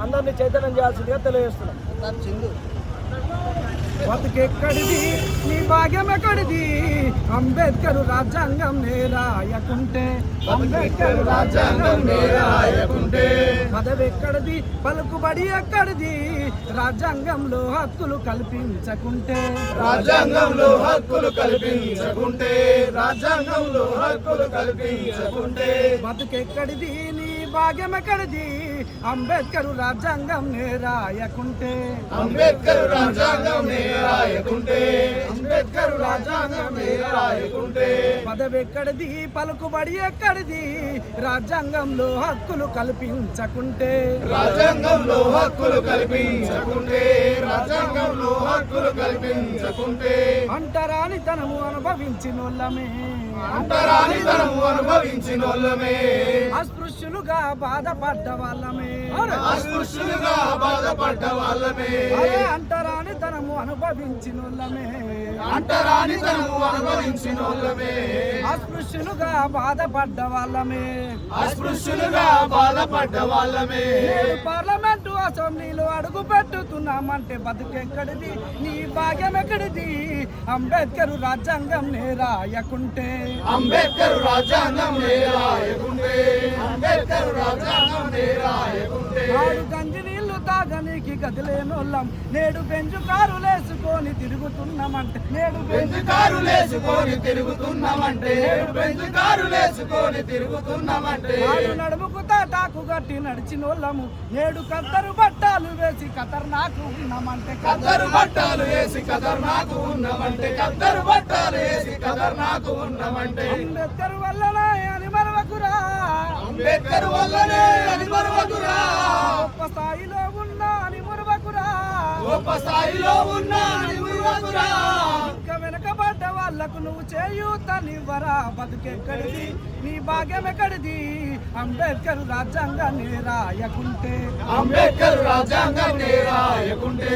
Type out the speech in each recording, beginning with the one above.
అందరినీ చైతన్యం చేయాల్సిందిగా తెలియజేస్తున్నాం. బతుకెక్కడిది నీ భాగ్యం ఎక్కడిది అంబేద్కర్ రాజ్యాంగం నేరాయకుంటే అంబేద్కర్ రాజ్యాంగం నేరాయకుంటే పదవెక్కడిది పలుకుబడి ఎక్కడిది రాజ్యాంగంలో హక్కులు కల్పించకుంటే రాజ్యాంగంలో హక్కులు కల్పించకుంటే రాజ్యాంగంలో హక్కులు కల్పించకుంటే బతుకెక్కడిది నీ భాగ్యం ఎక్కడిది అంబేద్కర్ రాజ్యాంగం నేరాయకుంటే అంబేద్కర్ రాజ్యాంగం నేరాయకుంటే అంబేద్కర్ రాజ్యాంగం నేరాయకుంటే పదవెక్కడిది పలుకుబడి ఎక్కడిది రాజ్యాంగంలో హక్కులు కల్పించకుంటే రాజ్యాంగంలో హక్కులు కల్పించకుంటే రాజ్యాంగంలో హక్కులు కల్పించకుంటే అంటరానితనము అనుభవించినోళ్ళమే అంటరానితనము అనుభవించినోళ్ళమే అస్పృశ్యులుగా బాధపడ్డ వాళ్ళమే అస్పృశ్యులుగా బాధపడ్డ వాళ్ళమే అంటరానితనము అనుభవించినోళ్ళమే అంటరానితనము అనుభవించినోళ్ళమే అస్పృశ్యులుగా బాధపడ్డ వాళ్ళమే అస్పృశ్యులుగా బాధపడ్డ వాళ్ళమే నేడు పార్లమెంటు అసెంబ్లీలో అడుగు పెట్టుతున్నామంటే బతుకెక్కడిది నీ భాగ్యం ఎక్కడిది అంబేద్కర్ రాజ్యాంగం నేరాయకుంటే అంబేద్కర్ రాజ్యాంగం నేరాయకుంటే అంబేద్కర్ రాజ్యాంగం నేరాయకుంటే నాడు గంజి నీళ్లు తాగనీకి గదిలేనోళ్ళం నేడు బెంజు కారులేసుకొని తిరుగుతున్నామంటే నేడు బెంజు కారులేసుకొని తిరుగుతున్నామంటే బెంజు కారులేసుకొని తిరుగుతున్నామంటే నాడు నడుముకు తాటాకు గట్టి నడిచినోళ్ళము నేడు కద్దరు బట్టాలు వేసి ఖతర్నాకు ఉన్నామంటే కద్దరు బట్టాలు వేసి ఖతర్నాకు ఉన్నామంటే కద్దరు బట్టాలు వేసి ఖతర్నాకు ఉన్నామంటే అంబేద్కర్ వల్లనే అని మరవకురా అంబేద్కర్ వల్లనే అని మరవకురా గొప్ప స్థాయిలో ఉన్నా అని మరవకురా గొప్ప స్థాయిలో ఉన్నా అని మరవకురా ఇంకా వెనకబడ్డ వాళ్లకు నువ్వు చేయూతనివ్వరా బతుకెక్కడిది నీ భాగ్యం ఎక్కడిది అంబేద్కర్ రాజ్యాంగం నేరాయకుంటే అంబేద్కర్ రాజ్యాంగం నేరాయకుంటే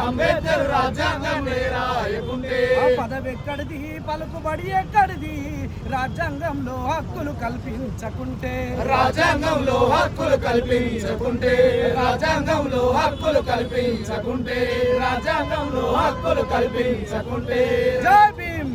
అంబేద్కర్ రాజ్యాంగం నేరాయకుంటే పదవెక్కడిది పలుకుబడి ఎక్కడిది రాజ్యాంగంలో హక్కులు కల్పించకుంటే రాజ్యాంగంలో హక్కులు కల్పించకుంటే రాజ్యాంగంలో హక్కులు కల్పించకుంటే రాజ్యాంగంలో హక్కులు కల్పించకుంటే జై భీమ్.